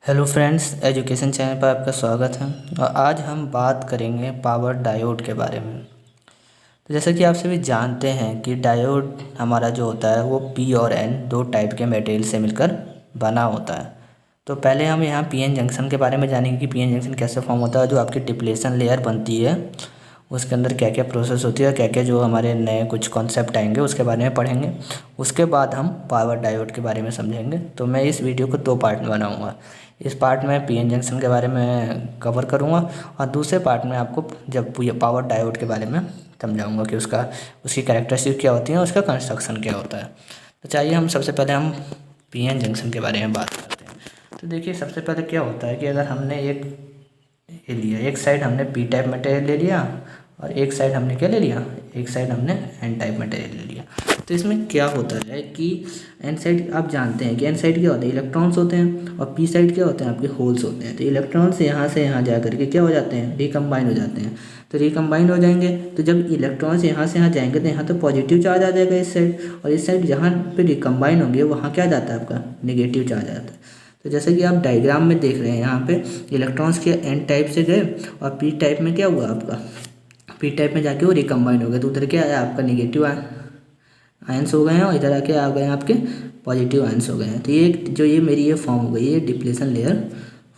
Hello friends, education channel पर आपका स्वागत है। और आज हम बात करेंगे पावर डायोड के बारे में। तो जैसा कि आप सभी जानते हैं कि डायोड हमारा जो होता है वो पी और एन दो टाइप के मटेरियल से मिलकर बना होता है। तो पहले हम यहाँ पीएन जंक्शन के बारे में जानेंगे कि पीएन जंक्शन कैसे फॉर्म होता है, जो आपकी डिप्लेशन लेयर बनती है उसके अंदर क्या क्या प्रोसेस होती है, क्या क्या जो हमारे नए कुछ कॉन्सेप्ट आएंगे उसके बारे में पढ़ेंगे। उसके बाद हम पावर डायोड के बारे में समझेंगे। तो मैं इस वीडियो को दो पार्ट में बनाऊँगा। इस पार्ट में पीएन जंक्शन के बारे में कवर करूँगा और दूसरे पार्ट में आपको जब पावर डायोड के बारे में समझाऊँगा कि उसकी कैरेक्टरिस्टिक क्या होती है, उसका कंस्ट्रक्शन क्या होता है। तो चलिए हम सबसे पहले हम पीएन जंक्शन के बारे में बात करते हैं। तो देखिए, सबसे पहले क्या होता है कि अगर हमने एक साइड हमने पी टाइप मटेरियल ले लिया और एक साइड हमने क्या ले लिया, एक साइड हमने एन टाइप मटेरियल ले लिया। तो इसमें क्या होता है कि एन साइड आप जानते हैं कि एन साइड क्या होता है, इलेक्ट्रॉन्स होते हैं, और पी साइड क्या होते हैं, आपके होल्स होते हैं। तो इलेक्ट्रॉन्स यहाँ से यहाँ जा करके क्या हो जाते हैं, रिकम्बाइन हो जाते हैं। तो रिकम्बाइन हो जाएंगे, तो जब इलेक्ट्रॉन्स यहाँ से यहाँ जाएंगे तो यहाँ तो पॉजिटिव चार्ज आ जाएगा इस साइड, और इस साइड जहाँ पे रिकम्बाइन होंगे वहाँ क्या जाता है, आपका नेगेटिव चार्ज आ जाता है। तो जैसे कि आप डायग्राम में देख रहे हैं, यहाँ पे इलेक्ट्रॉन्स के एन टाइप से गए और पी टाइप में क्या हुआ, आपका पी टाइप में जाके वो रिकम्बाइन हो गए। तो उधर क्या आया, आपका नेगेटिव आयंस हो गए हैं और इधर आके आ गए हैं आपके पॉजिटिव आयंस हो गए हैं। तो ये मेरी ये फॉर्म हो गई है, डिप्लेशन लेयर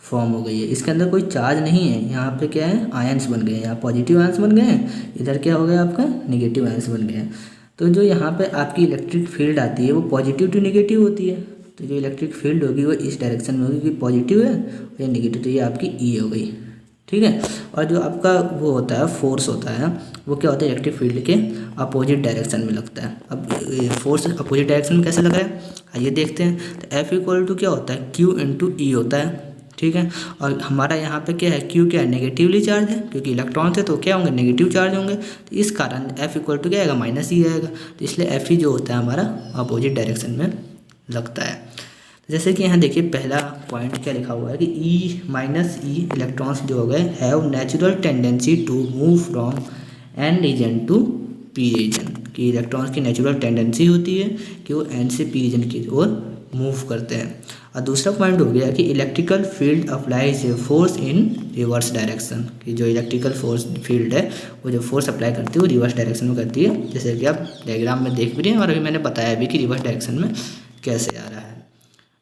फॉर्म हो गई है। इसके अंदर कोई चार्ज नहीं है, यहाँ पे क्या है, आयंस बन गए हैं, यहाँ पॉजिटिव आयंस बन गए हैं, इधर क्या हो गया आपका नेगेटिव आयंस बन गए हैं। तो जो यहाँ पे आपकी इलेक्ट्रिक फील्ड आती है वो पॉजिटिव टू नेगेटिव होती है। तो जो इलेक्ट्रिक फील्ड होगी वो इस डायरेक्शन में होगी कि पॉजिटिव है और ये नेगेटिव, तो ये आपकी ई हो गई, ठीक है। और जो आपका वो होता है फोर्स होता है, वो क्या होता है, इलेक्ट्रिक फील्ड के अपोजिट डायरेक्शन में लगता है। अब फोर्स अपोजिट डायरेक्शन में कैसे लग रहा है, आइए देखते हैं। तो एफ इक्वल टू क्या होता है, क्यू इंटू ई होता है, ठीक है। और हमारा यहाँ पे क्या है, क्यू क्या है, नेगेटिवली चार्ज है, क्योंकि इलेक्ट्रॉन थे तो क्या होंगे, नेगेटिव चार्ज होंगे। तो इस कारण एफ इक्वल टू क्या आएगा, माइनस ई आएगा। तो इसलिए एफ ई जो होता है हमारा अपोजिट डायरेक्शन में लगता है। जैसे कि यहाँ देखिए पहला पॉइंट क्या लिखा हुआ है कि ई माइनस ई इलेक्ट्रॉन्स जो हो गए have natural tendency to move from N region to P region, कि इलेक्ट्रॉन्स की नेचुरल टेंडेंसी होती है कि वो एन से पी रीजन की ओर मूव करते हैं। और दूसरा पॉइंट हो गया कि electrical field applies a force in reverse direction, कि जो इलेक्ट्रिकल फोर्स फील्ड है वो जो फोर्स अप्लाई करती है वो रिवर्स डायरेक्शन में करती है, जैसे कि आप डायग्राम में देख भी रहे हैं और अभी मैंने बताया भी कि रिवर्स डायरेक्शन में कैसे आ रहा है।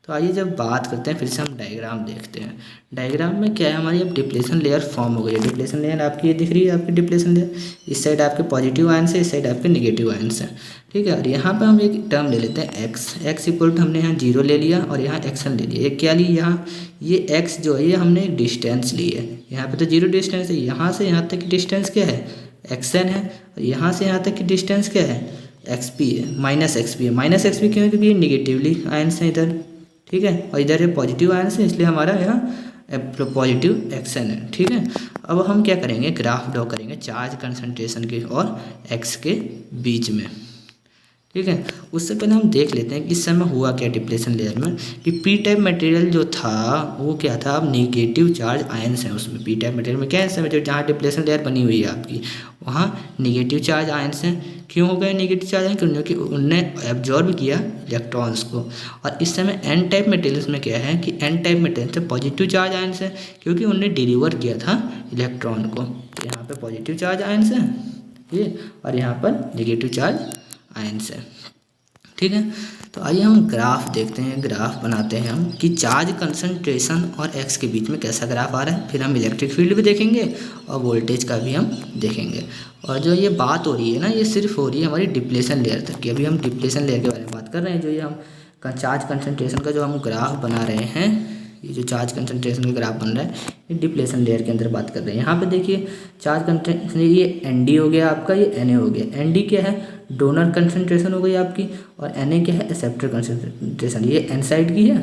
तो आइए जब बात करते हैं फिर से हम डायग्राम देखते हैं। डायग्राम में क्या है, हमारी अब डिप्लेशन लेयर फॉर्म हो गई है। डिप्लेशन लेयर आपकी ये दिख रही है, आपकी डिप्लेशन लेयर, इस साइड आपके पॉजिटिव आयंस है, इस साइड आपके नेगेटिव आयंस है, ठीक है। और यहाँ पे हम एक टर्म ले लेते हैं एक्स इक्वल टू हमने यहाँ जीरो ले लिया और यहाँ एक्सन ले लिया। ये क्या ली, यहाँ ये एक्स जो है ये हमने एक डिस्टेंस ली है, यहाँ पे तो जीरो डिस्टेंस है, यहाँ से यहाँ तक की डिस्टेंस क्या है, एक्सन है, और यहाँ से यहाँ तक की डिस्टेंस क्या है, एक्स पी है, माइनस एक्स पी है। माइनस एक्स पी क्यों है, क्योंकि ये निगेटिवली आयंस है इधर, ठीक है, और इधर ये पॉजिटिव आयंस है, इसलिए हमारा यहाँ पॉजिटिव एक्शन है, ठीक है। अब हम क्या करेंगे, ग्राफ ड्रॉ करेंगे चार्ज कंसंट्रेशन के और एक्स के बीच में, ठीक है। उससे पहले हम देख लेते हैं कि इस समय हुआ क्या डिप्लेशन लेयर में, कि पी टाइप मटेरियल जो था वो क्या था, अब नेगेटिव चार्ज आयंस हैं उसमें। पी टाइप मटेरियल में क्या है, इस समय जहाँ डिप्लेशन लेयर बनी हुई है आपकी वहाँ नेगेटिव चार्ज आयंस हैं। क्यों हो गए नेगेटिव चार्ज हैं, क्योंकि उनने एब्जॉर्ब किया इलेक्ट्रॉन्स को। और इस समय एन टाइप मटेरियल्स में क्या है कि एन टाइप मटेरियल से पॉजिटिव चार्ज आयंस है, क्योंकि उनने डिलीवर किया था इलेक्ट्रॉन को। तो यहाँ पे पॉजिटिव चार्ज आयंस है ये, और यहाँ पर नेगेटिव चार्ज आयंस है, ठीक है। तो आइए हम ग्राफ देखते हैं, ग्राफ बनाते हैं हम कि चार्ज कंसंट्रेशन और एक्स के बीच में कैसा ग्राफ आ रहा है। फिर हम इलेक्ट्रिक फील्ड भी देखेंगे और वोल्टेज का भी हम देखेंगे। और जो ये बात हो रही है ना, ये सिर्फ हो रही है हमारी डिप्लेशन लेयर तक की। अभी हम डिप्लेशन लेयर के बारे में बात कर रहे हैं। जो ये हम चार्ज कंसंट्रेशन का जो हम ग्राफ बना रहे हैं, ये जो चार्ज कंसंट्रेशन का ग्राफ बन रहा है ये डिप्लेशन लेयर के अंदर बात कर रहे हैं। यहाँ पे देखिए चार्ज कंसंट्रेशन, ये एन डी हो गया आपका, ये एन ए हो गया। एन डी क्या है, डोनर कंसंट्रेशन हो गई आपकी, और एन ए क्या है, एक्सेप्टर कंसंट्रेशन। ये एन साइड की है,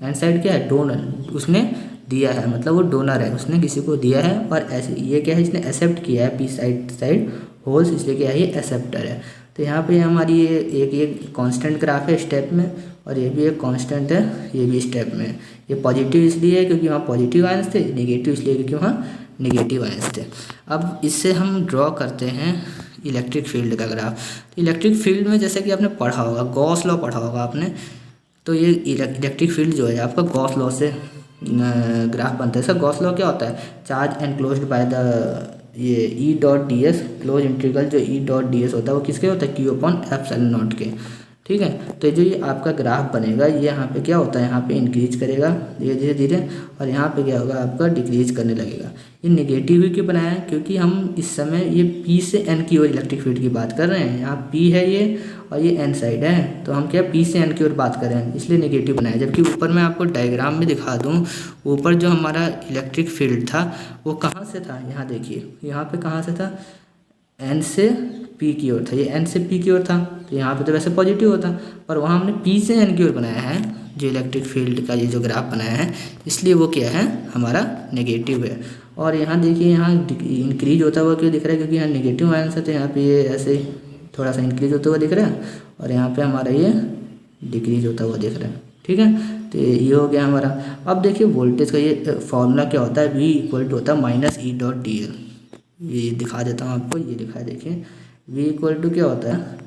एन साइड क्या है, डोनर, उसने दिया है, मतलब वो डोनर है, उसने किसी को दिया है। और ऐसे ये क्या है, इसने एक्सेप्ट किया है, पी साइड होल्स, इसलिए क्या है, ये एक्सेप्टर है। तो यहाँ पे हमारी ये कांस्टेंट ग्राफ है स्टेप में, और ये भी एक कांस्टेंट है, ये भी स्टेप में। ये पॉजिटिव इसलिए है क्योंकि वहाँ पॉजिटिव आयंस थे, नेगेटिव इसलिए क्योंकि वहाँ नेगेटिव आयंस थे। अब इससे हम ड्रॉ करते हैं इलेक्ट्रिक फील्ड का ग्राफ। तो इलेक्ट्रिक फील्ड में जैसे कि आपने पढ़ा होगा, गॉस लॉ पढ़ा होगा आपने, तो ये इलेक्ट्रिक फील्ड जो है आपका गॉस लॉ से ग्राफ बनता है। इसका गॉस लॉ क्या होता है, चार्ज एनक्लोज्ड बाय द ये ई dot D S, close integral जो ई डॉट डी एस होता है वो किसके होता है, क्यू अपॉन एप्सिलॉन नॉट के। ठीक है, तो जो ये आपका ग्राफ बनेगा ये यहाँ पे क्या होता है, यहाँ पे इंक्रीज करेगा धीरे धीरे धीरे, और यहाँ पे क्या होगा आपका डिक्रीज करने लगेगा। ये नेगेटिव ही क्यों बनाया है, क्योंकि हम इस समय ये पी से एन की ओर इलेक्ट्रिक फील्ड की बात कर रहे हैं। यहाँ पी है ये और ये एन साइड है, तो हम क्या पी से एन की ओर बात कर रहे हैं, इसलिए नेगेटिव बनाया। जबकि ऊपर मैं आपको डायग्राम में दिखा दूँ, ऊपर जो हमारा इलेक्ट्रिक फील्ड था वो कहाँ से था, यहाँ देखिए, यहाँ पे कहाँ से था, एन से पी की ओर था। ये एन से पी की ओर था, तो यहाँ पे तो वैसे पॉजिटिव होता, पर वहाँ हमने पी से एन की ओर बनाया है जो इलेक्ट्रिक फील्ड का ये जो ग्राफ बनाया है, इसलिए वो क्या है हमारा नेगेटिव है। और यहाँ देखिए, यहाँ इंक्रीज होता हुआ क्यों दिख रहा है, क्योंकि यहाँ नेगेटिव आयंस है, तो यहाँ पे ये ऐसे थोड़ा सा इंक्रीज होता हुआ दिख रहा है, और यहाँ पे हमारा ये डिक्रीज होता हुआ दिख रहा है। ठीक है, तो ये हो गया हमारा। अब देखिए वोल्टेज का ये फॉर्मूला क्या होता है, V इक्वल टू होता है minus E dot D L. ये दिखा देता हूँ आपको, ये दिखा देखिए, V इक्वल टू क्या होता है,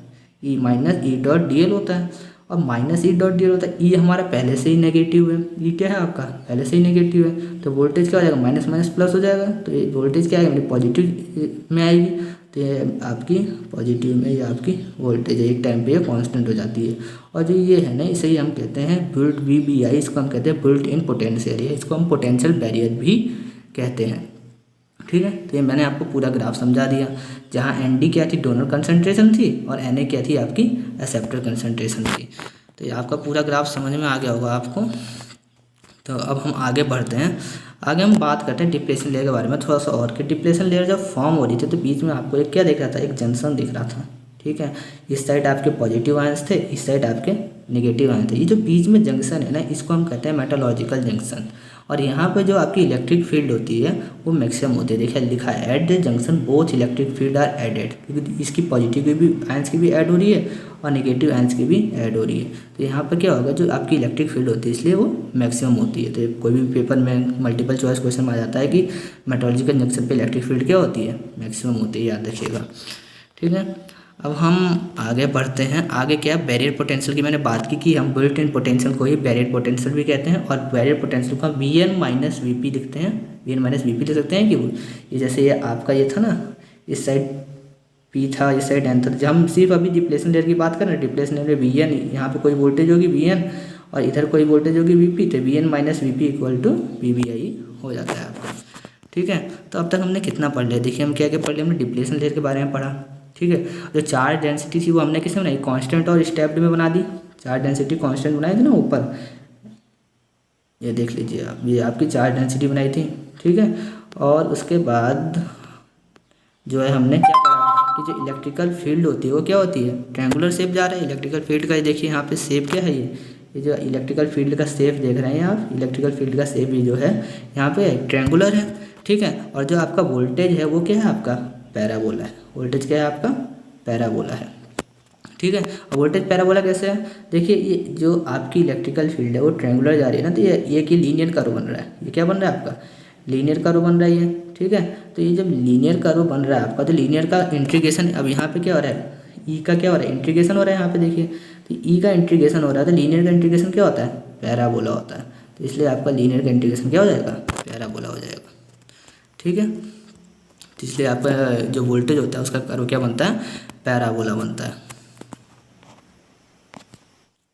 E minus E dot D L होता है। और minus E dot D L होता है, ई हमारा पहले से ही नेगेटिव है, ई क्या है आपका पहले से ही नेगेटिव है, तो वोल्टेज क्या हो जाएगा, माइनस माइनस प्लस हो जाएगा, तो ये वोल्टेज क्या आएगी मेरी पॉजिटिव में आएगी, तो ये आपकी पॉजिटिव में ये आपकी वोल्टेज एक टाइम पे ये कांस्टेंट हो जाती है। और जो ये है ना, इसे ही हम कहते हैं बिल्ट VBI, इसको हम कहते हैं बिल्ट इन पोटेंशियल, इसको हम पोटेंशियल बैरियर भी कहते हैं। ठीक है, तो ये मैंने आपको पूरा ग्राफ समझा दिया, जहाँ ND क्या थी, डोनर कंसंट्रेशन थी, और NA क्या थी आपकी एक्सेप्टर कंसंट्रेशन थी। तो ये आपका पूरा ग्राफ समझ में आ गया होगा आपको। तो अब हम आगे बढ़ते हैं, आगे हम बात करते हैं डिप्लेशन लेयर के बारे में थोड़ा सा और, कि डिप्लेशन लेयर जब फॉर्म हो रही थी तो बीच में आपको एक क्या दिख रहा था, एक जंक्शन दिख रहा था। ठीक है, इस साइड आपके पॉजिटिव आयंस थे, इस साइड आपके नेगेटिव आयंस थे। ये जो बीच में जंक्शन है ना, इसको हम कहते हैं मेटलॉजिकल जंक्शन। और यहाँ पे जो आपकी इलेक्ट्रिक फील्ड होती है वो मैक्सिमम होती है। देखिए लिखा है at the junction both electric field are added, क्योंकि इसकी पॉजिटिव की भी आयंस की भी ऐड हो रही है और नेगेटिव आयंस की भी ऐड हो रही है। तो यहाँ पर क्या होगा, जो आपकी इलेक्ट्रिक फील्ड होती है इसलिए वो मैक्सिमम होती है। तो कोई भी पेपर में मल्टीपल चॉइस क्वेश्चन में आ जाता है कि मेटलॉजिकल जंक्शन पे इलेक्ट्रिक फील्ड क्या होती है, मैक्सिमम होती है, याद रखिएगा। ठीक है, अब हम आगे बढ़ते हैं। आगे क्या है, बैरियर पोटेंशियल की मैंने बात की कि हम बिल्ट इन पोटेंशियल को ही बैरियर पोटेंशियल भी कहते हैं, और बैरियर पोटेंशियल को हम VN माइनस VP लिखते हैं, VN माइनस VP लिख सकते हैं। कि ये जैसे ये आपका ये था ना, इस साइड P था, इस साइड N था, जब हम सिर्फ अभी डिप्लेशन लेयर की बात कर रहे हैं, डिप्लेशन लेयर में VN, यहाँ पे कोई वोल्टेज होगी VN और इधर कोई वोल्टेज होगी VP, तो VN minus VP equal to VBI हो जाता है आपका। ठीक है, तो अब तक हमने कितना पढ़ लिया, देखिए हम क्या क्या पढ़ लिया, हमने डिप्लेशन लेयर के बारे में पढ़ा। ठीक है, जो चार्ज डेंसिटी थी वो हमने किसमें बनाई, कांस्टेंट और स्टेप्ड में बना दी। चार्ज डेंसिटी कांस्टेंट बनाई थी ना ऊपर, ये देख लीजिए आप, ये आपकी चार्ज डेंसिटी बनाई थी। ठीक है, और उसके बाद जो है हमने क्या पढ़ा कि जो इलेक्ट्रिकल फील्ड होती है वो क्या होती है, ट्रायंगुलर शेप जा रहा है इलेक्ट्रिकल फील्ड का। देखिए यहाँ पे शेप क्या है, ये जो इलेक्ट्रिकल फील्ड का शेप देख रहे हैं आप, इलेक्ट्रिकल फील्ड का शेप भी जो है यहाँ पे ट्रायंगुलर है। ठीक है, और जो आपका वोल्टेज है वो क्या है आपका पैराबोला है। वोल्टेज क्या है आपका पैराबोला है। ठीक है, और वोल्टेज पैराबोला कैसे है, देखिए ये जो आपकी इलेक्ट्रिकल फील्ड है वो ट्रायंगुलर जा रही है ना, तो ये कि लीनियर कर्व बन रहा है। ये क्या बन रहा है आपका लीनियर कर्व बन रहा है। ठीक है, तो ये जब लीनियर कर्व बन रहा है आपका, तो लीनियर का इंटीग्रेशन, अब यहाँ पे क्या हो रहा है, ई का क्या हो रहा है, इंटीग्रेशन हो रहा है। यहाँ पे देखिए, तो ई का इंटीग्रेशन हो रहा है, तो लीनियर का इंटीग्रेशन क्या होता है, पैराबोला होता है। तो इसलिए आपका लीनियर का इंटीग्रेशन क्या हो जाएगा, पैराबोला हो जाएगा। ठीक है, तो इसलिए आपका जो वोल्टेज होता है उसका कर्व क्या बनता है, पैराबोला बनता है।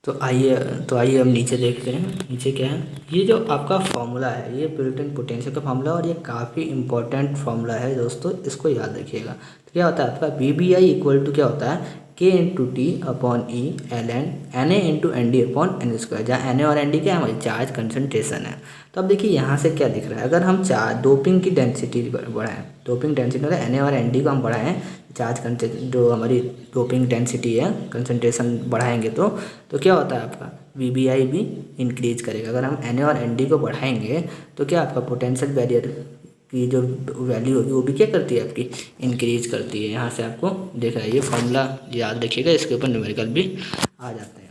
तो आइए हम नीचे देखते हैं, नीचे क्या है, ये जो आपका फॉर्मूला है ये बिल्ट इन पोटेंशियल का फॉर्मूला, और ये काफ़ी इंपॉर्टेंट फॉर्मूला है दोस्तों, इसको याद रखिएगा। तो क्या होता है आपका VBI इक्वल टू क्या होता है, K into T upon E ln NA into ND upon N square, जहाँ NA और ND क्या है, हमारी चार्ज कंसनट्रेशन है। तो अब देखिए यहाँ से क्या दिख रहा है, अगर हम डोपिंग की डेंसिटी बढ़ाएं, डोपिंग डेंसिटी मतलब NA और ND को हम बढ़ाएं, चार्ज कंसनट्रेशन जो हमारी डोपिंग डेंसिटी है कंसनट्रेशन बढ़ाएंगे तो क्या होता है आपका VBI भी इंक्रीज करेगा। अगर हम NA और ND को बढ़ाएंगे तो क्या आपका पोटेंशियल बैरियर की जो वैल्यू होगी वो भी क्या करती है आपकी इंक्रीज करती है। यहाँ से आपको देख रहा है, ये फॉर्मूला याद रखिएगा, इसके ऊपर न्यूमेरिकल भी आ जाते हैं।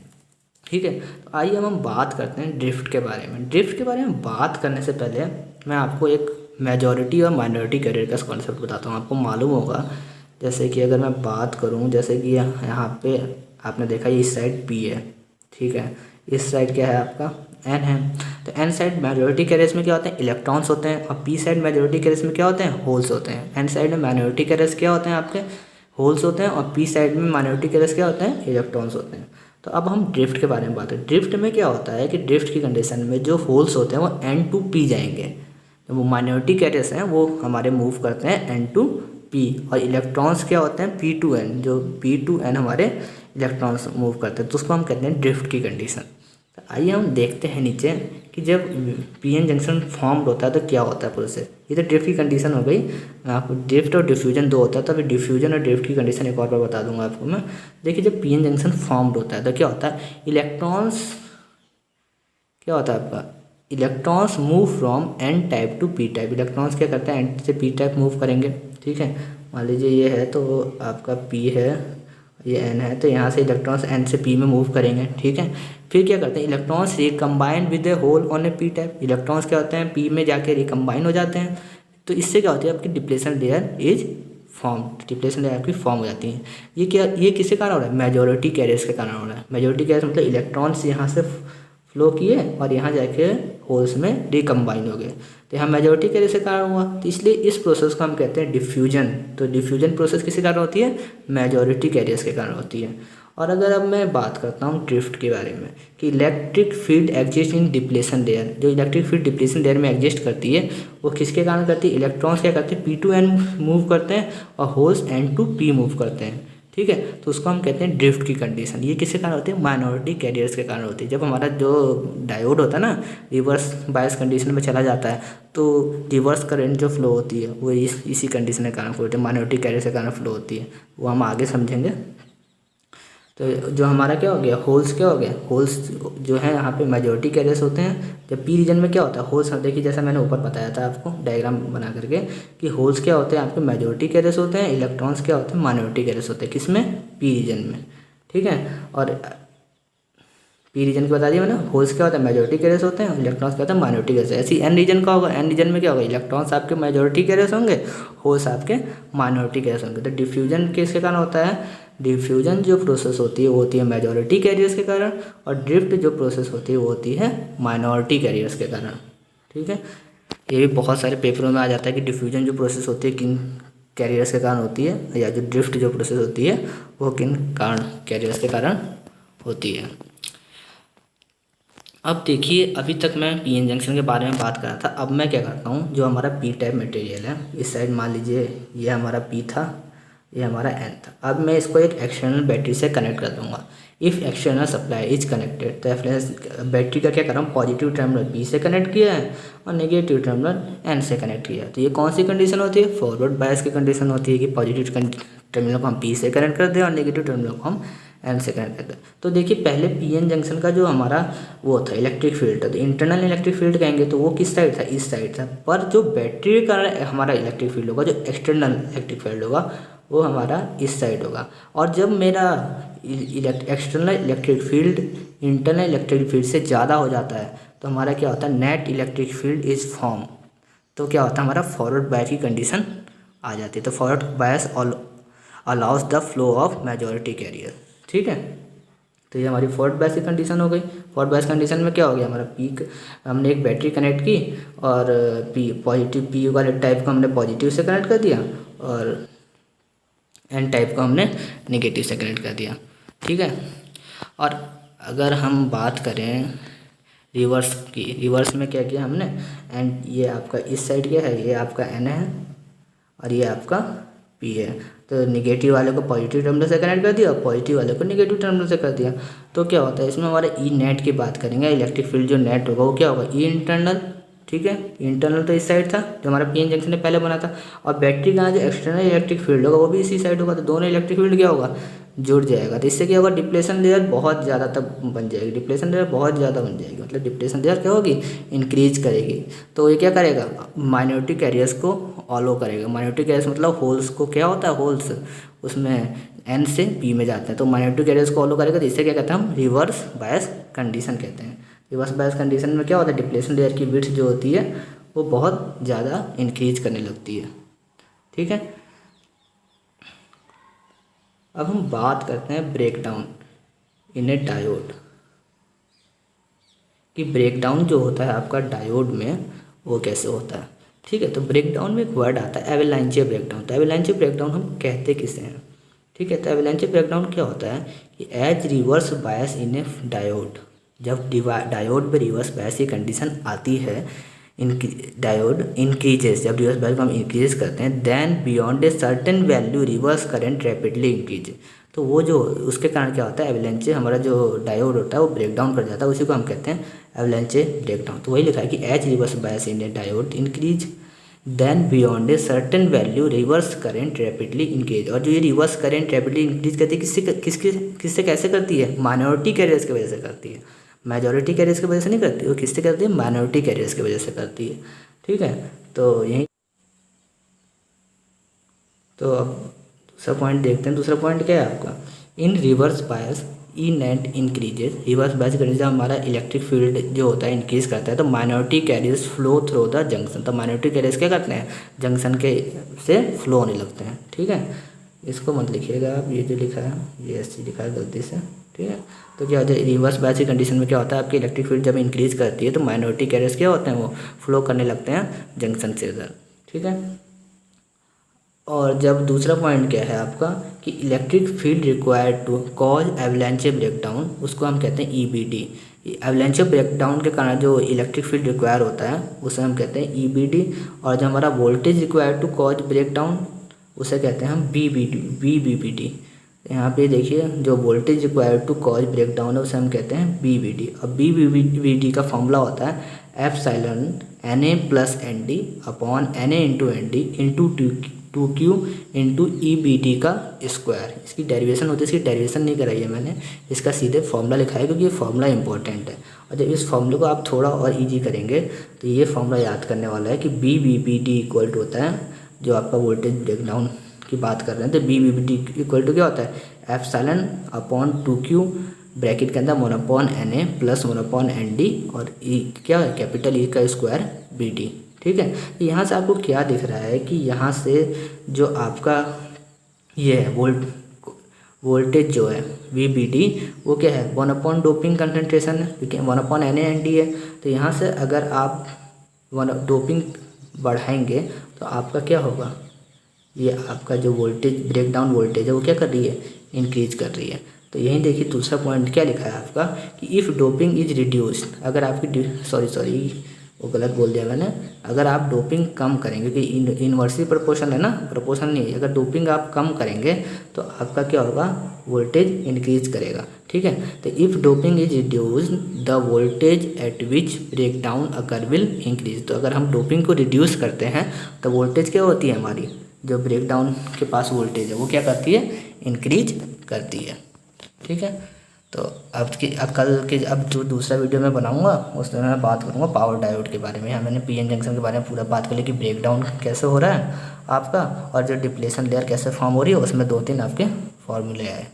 ठीक है, तो आइए अब हम बात करते हैं ड्रिफ्ट के बारे में। ड्रिफ्ट के बारे में बात करने से पहले मैं आपको एक मेजॉरिटी और माइनॉरिटी कैरियर का कॉन्सेप्ट बताता हूँ। आपको मालूम होगा, जैसे कि अगर मैं बात करूँ, जैसे कि यहाँ पे आपने देखा ये इस साइड P है, ठीक है, इस साइड क्या है आपका एन है। तो एन साइड माइनॉरिटी कैरियर्स में क्या होते हैं, इलेक्ट्रॉन्स होते हैं, और पी साइड मेजॉरिटी कैरियर्स में क्या होते हैं, होल्स होते हैं। एन साइड में माइनॉरिटी कैरियर्स क्या होते हैं आपके, होल्स होते हैं, और पी साइड में माइनॉरिटी कैरियर्स क्या होते हैं, इलेक्ट्रॉन्स होते हैं। तो अब हम ड्रिफ्ट के बारे में बात करें। ड्रिफ्ट में क्या होता है कि ड्रिफ्ट की कंडीशन में जो होल्स होते हैं वो एन टू पी जाएंगे, तो वो माइनॉरिटी कैरियर्स हैं वो हमारे मूव करते हैं एन टू पी, और इलेक्ट्रॉन्स क्या होते हैं पी टू एन, जो पी टू एन हमारे इलेक्ट्रॉन्स मूव करते हैं, तो उसको हम कहते हैं ड्रिफ्ट की कंडीशन। तो आइए हम देखते हैं नीचे कि जब पी एन जंक्शन फॉर्म्ड होता है तो क्या होता है प्रोसेस। ये तो ड्रिफ्ट की कंडीशन हो गई। आपको ड्रिफ्ट और डिफ्यूजन दो होता है, तो अभी डिफ्यूजन और ड्रिफ्ट की कंडीशन एक और बार बता दूंगा आपको मैं। देखिए जब पी एन जंक्शन फॉर्म्ड होता है तो क्या होता है, इलेक्ट्रॉन्स क्या होता है आपका, electrons move from N type to P type. Electrons क्या करते हैं, एन से पी टाइप मूव करेंगे, ठीक है। मान लीजिए ये है तो आपका पी है, ये एन है, तो यहाँ से इलेक्ट्रॉन्स एन से पी में मूव करेंगे, ठीक है। फिर क्या करते हैं, electrons recombine with a hole on a P type. Electrons क्या होते हैं, पी में जाके रिकम्बाइन हो जाते हैं, तो इससे क्या होती है आपकी depletion layer is form, depletion layer आपकी फॉर्म हो जाती है। ये क्या, ये किसके कारण हो रहा है, मेजॉरिटी कैरियर्स के कारण हो रहा है। मेजॉरिटी कैरियर्स मतलब इलेक्ट्रॉन्स यहाँ से फ्लो किए और यहाँ जाके होल्स में रिकम्बाइन हो गए, तो यहाँ मेजॉरिटी कैरियर से कारण हुआ, तो इसलिए इस प्रोसेस को हम कहते हैं डिफ्यूजन। तो डिफ्यूजन प्रोसेस किसके कारण होती है, मेजॉरिटी कैरियर्स के कारण होती है। और अगर अब मैं बात करता हूँ ड्रिफ्ट के बारे में कि electric field exist in depletion layer, जो इलेक्ट्रिक फील्ड डिप्लेशन लेयर में एग्जिस्ट करती है वो किसके कारण करती है, इलेक्ट्रॉन्स क्या करते हैं पी टू एन मूव करते हैं और holes N to P move करते हैं, ठीक है। तो उसको हम कहते हैं ड्रिफ्ट की कंडीशन। ये किसके कारण होती है, माइनॉरिटी कैरियर्स के कारण होती है। जब हमारा जो डायोड होता है ना रिवर्स बायस कंडीशन में चला जाता है तो रिवर्स करंट जो फ्लो होती है वो इसी कंडीशन के कारण फ्लो होती है, माइनॉरिटी कैरियर्स के कारण फ्लो होती है, वो हम आगे समझेंगे। तो जो हमारा क्या हो गया, होल्स क्या हो गया, होल्स जो है यहाँ पे मेजॉरिटी कैरियर्स होते हैं। जब पी रीजन में क्या होता है, होल्स देखिए जैसा मैंने ऊपर बताया था आपको डायग्राम बना करके कि होल्स क्या होते हैं आपके मेजॉरिटी कैरियर्स होते हैं, इलेक्ट्रॉन्स क्या होते हैं माइनॉरिटी कैरियर्स होते हैं, किसमें, पी रीजन में, ठीक है। और पी रीजन की बता दिया मैंने, होल्स क्या होता है मेजॉरिटी कैरियर्स होते हैं, इलेक्ट्रॉन्स क्या होता है माइनॉरिटी कैरियर्स। ऐसी एन रीजन का होगा, एन रीजन में क्या होगा, इलेक्ट्रॉन्स आपके मेजॉरिटी कैरियर्स होंगे, होल्स आपके माइनॉरिटी कैरियर्स होंगे। तो डिफ्यूजन किसके कारण होता है, डिफ्यूजन जो प्रोसेस होती है वो होती है मेजॉरिटी कैरियर्स के कारण, और ड्रिफ्ट जो प्रोसेस होती है वो होती है माइनॉरिटी कैरियर्स के कारण, ठीक है। ये भी बहुत सारे पेपरों में आ जाता है कि डिफ्यूजन जो प्रोसेस होती है किन कैरियर्स के कारण होती है, या जो ड्रिफ्ट जो प्रोसेस होती है वो किन कारण कैरियर्स के कारण होती है। अब देखिए अभी तक मैं पी एन जंक्शन के बारे में बात कर रहा था। अब मैं क्या करता हूँ, जो हमारा पी टाइप मटेरियल है, इस साइड मान लीजिए ये हमारा पी था, ये हमारा एन था। अब मैं इसको एक एक्सटर्नल बैटरी से कनेक्ट कर दूंगा। If external supply is connected, तो बैटरी का क्या कर रहा हूँ, पॉजिटिव टर्मिनल पी से कनेक्ट किया है और नेगेटिव टर्मिनल एन से कनेक्ट किया है। तो ये कौन सी कंडीशन होती है, फॉरवर्ड बायस की कंडीशन होती है कि पॉजिटिव टर्मिनल को हम पी से कनेक्ट कर दें और नेगेटिव टर्मिनल को हम एन से कनेक्ट करते हैं। तो देखिए पहले पी एन जंक्शन का जो हमारा वो था इलेक्ट्रिक फील्ड था, तो इंटरनल इलेक्ट्रिक फील्ड कहेंगे तो वो किस साइड था, इस साइड था। पर जो बैटरी के कारण हमारा इलेक्ट्रिक फील्ड होगा, जो एक्सटर्नल इलेक्ट्रिक फील्ड होगा वो हमारा इस साइड होगा। और जब मेरा external electric field internal electric field से ज़्यादा हो जाता है तो हमारा क्या होता है, net electric field is form. तो क्या होता है, हमारा फॉरवर्ड बायस की कंडीशन आ जाती है। तो forward bias allows the flow of majority carrier, ठीक है। तो ये हमारी फॉरवर्ड बायस की कंडीशन हो गई। फॉरवर्ड बायस कंडीशन में क्या हो गया, हमारा पीक हमने एक बैटरी कनेक्ट की और पी पॉजिटिव पी वाले टाइप को हमने पॉजिटिव से कनेक्ट कर दिया और एन टाइप को हमने नेगेटिव से कनेक्ट कर दिया, ठीक है। और अगर हम बात करें रिवर्स की, रिवर्स में क्या किया हमने, एंड ये आपका इस साइड क्या है, ये आपका एन है और ये आपका पी है। तो निगेटिव वाले को पॉजिटिव टर्मिनल से कनेक्ट कर दिया और पॉजिटिव वाले को निगेटिव टर्मिनल से कर दिया। तो क्या होता है इसमें हमारा ई नेट की बात करेंगे, इलेक्ट्रिक फील्ड जो नेट होगा वो क्या होगा, ई इंटरनल, ठीक है। इंटरनल तो इस साइड था जो हमारा पी एन जंक्शन ने पहले बना था, और बैटरी का जो एक्सटर्नल इलेक्ट्रिक फील्ड होगा वो भी इसी साइड होगा। तो दोनों इलेक्ट्रिक फील्ड क्या होगा, जुड़ जाएगा। तो इससे क्या होगा, डिप्लेशन लेयर बहुत ज़्यादा तब बन जाएगी, डिप्लेशन लेयर बहुत ज़्यादा बन जाएगी, मतलब डिप्लेशन लेयर क्या होगी, इंक्रीज करेगी। तो ये क्या करेगा, माइनॉरिटी कैरियर्स को ऑलो करेगा। माइनॉरिटी कैरियर्स मतलब होल्स को क्या होता है, होल्स उसमें एन से पी में जाते हैं, तो माइनॉरिटी कैरियर्स को ऑलो करेगा। तो इससे क्या कहते हैं हम, रिवर्स बायस कंडीशन कहते हैं। रिवर्स बायस कंडीशन में क्या होता है, डिप्लेशन लेयर की विड्थ जो होती है वो बहुत ज़्यादा इंक्रीज करने लगती है, ठीक है। अब हम बात करते हैं break down in a diode. कि ब्रेकडाउन जो होता है आपका डायोड में वो कैसे होता है। ठीक है, तो ब्रेकडाउन में एक वर्ड आता है एवलांचे ब्रेकडाउन। तो एवलांचे ब्रेकडाउन हम कहते किसे हैं। ठीक है, तो एवलांचे ब्रेकडाउन क्या होता है कि as reverse bias in a diode, जब डायोड पे रिवर्स बायस की कंडीशन आती है, डायोड इंक्रीजेस, जब रिवर्स बायस को हम इंक्रीज करते हैं, then beyond a certain value reverse current rapidly increase. तो वो जो उसके कारण क्या होता है, एवलांचे हमारा जो डायोड होता है वो ब्रेकडाउन कर जाता है, उसी को हम कहते हैं एवलांचे ब्रेकडाउन। तो वही लिखा है कि as reverse bias in a diode increase then beyond a certain value reverse current rapidly increase. और जो ये रिवर्स करेंट रैपिडली इंक्रीज करती है किससे कैसे करती है, माइनॉरिटी कैरियर्स की वजह से करती है। मेजॉरिटी कैरियर्स की वजह से नहीं करती, वो किससे करती है, माइनॉरिटी कैरियर्स की वजह से करती है। ठीक है, तो यही, तो अब दूसरा पॉइंट देखते हैं। दूसरा पॉइंट क्या है आपका, इन reverse bias E net increases. Reverse bias करने से हमारा इलेक्ट्रिक फील्ड जो होता है इंक्रीज करता है, तो minority carriers flow through the junction. तो माइनॉरिटी कैरियर्स क्या करते हैं, जंक्शन के से फ्लो होने लगते हैं। ठीक है, इसको मत लिखिएगा आप, ये जो लिखा है ये ऐसे लिखा है गलती से। ठीक है, तो क्या होता है, रिवर्स बायस की कंडीशन में क्या होता है, आपकी इलेक्ट्रिक फील्ड जब इंक्रीज करती है तो माइनॉरिटी कैरियर्स क्या होते हैं, वो फ्लो करने लगते हैं जंक्शन से इधर। ठीक है, और जब दूसरा पॉइंट क्या है आपका कि electric field required to cause avalanche breakdown, उसको हम कहते हैं ईबीडी। एवलांचे ब्रेकडाउन के कारण जो इलेक्ट्रिक फील्ड रिक्वायर होता है उसे हम कहते हैं ईबीडी। और जो हमारा voltage required to cause breakdown उसे कहते हैं हम बीबीडी। यहाँ पे देखिए जो voltage required to cause breakdown है उसे हम कहते हैं बीबीडी। और बीबीडी का फॉर्मूला होता है epsilon Na plus ND upon Na into ND into 2Q into EBD का स्क्वायर। इसकी डेरिवेशन होती है, इसकी डेरिवेशन नहीं कराई है मैंने, इसका सीधे फॉर्मूला लिखा है क्योंकि ये फॉर्मूला इंपॉर्टेंट है। और जब इस फॉर्मूले को आप थोड़ा और ईजी करेंगे तो ये फॉर्मूला याद करने वाला है कि BBD इक्वल टू होता है, जो आपका वोल्टेज ब्रेकडाउन की बात कर रहे हैं तो BBD इक्वल टू क्या होता है, एप्सिलॉन अपॉन 2Q ब्रैकेट के अंदर 1 Na प्लस 1 ND और ई क्या है, कैपिटल ई का स्क्वायर BD। ठीक है, तो यहाँ से आपको क्या दिख रहा है कि यहाँ से जो आपका ये है वोल्टेज जो है VBD वो क्या है, 1 डोपिंग कंसनट्रेशन है क्योंकि 1 Na ND है। तो यहाँ से अगर आप डोपिंग बढ़ाएंगे तो आपका क्या होगा, ये आपका जो वोल्टेज ब्रेकडाउन वोल्टेज है वो क्या कर रही है, इंक्रीज कर रही है। तो यहीं देखिए दूसरा पॉइंट क्या लिखा है आपका कि इफ़ डोपिंग इज रिड्यूस्ड, अगर आपकी सॉरी वो गलत बोल दिया मैंने, अगर आप डोपिंग कम करेंगे क्योंकि इन्वर्सली प्रोपोर्शन है ना, प्रोपोर्शन नहीं है, अगर डोपिंग आप कम करेंगे तो आपका क्या होगा, वोल्टेज इंक्रीज करेगा। ठीक है, तो if doping is reduced the voltage at which breakdown occur will increase. तो अगर हम डोपिंग को रिड्यूस करते हैं तो वोल्टेज क्या होती है, हमारी जो ब्रेकडाउन के पास वोल्टेज है वो क्या करती है, इंक्रीज करती है। ठीक है, तो अब जो दूसरा वीडियो मैं बनाऊंगा उसमें मैं बात करूंगा पावर डायोड के बारे में। यहाँ मैंने PN जंक्शन के बारे में पूरा बात कर ली कि ब्रेकडाउन कैसे हो रहा है आपका, और जो डिप्लेशन लेयर कैसे फॉर्म हो रही है, उसमें 2-3 आपके फॉर्मूले आए।